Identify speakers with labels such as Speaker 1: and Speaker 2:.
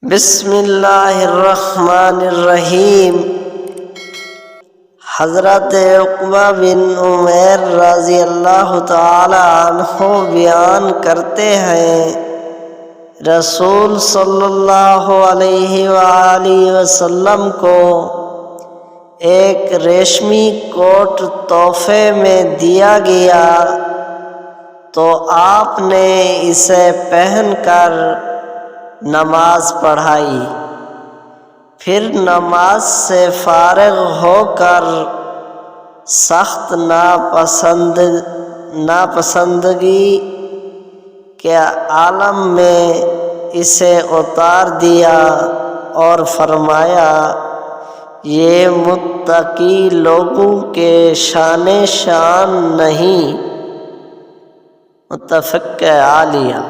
Speaker 1: بسم اللہ الرحمن الرحیم۔ حضرت عقبہ بن عمیر رضی اللہ تعالی عنہ بیان کرتے ہیں، رسول صلی اللہ علیہ وآلہ وسلم کو ایک ریشمی کوٹ تحفے میں دیا گیا تو آپ نے اسے پہن کر نماز پڑھائی، پھر نماز سے فارغ ہو کر سخت ناپسندگی کے عالم میں اسے اتار دیا اور فرمایا، یہ متقی لوگوں کے شان نہیں۔ متفق علیہ۔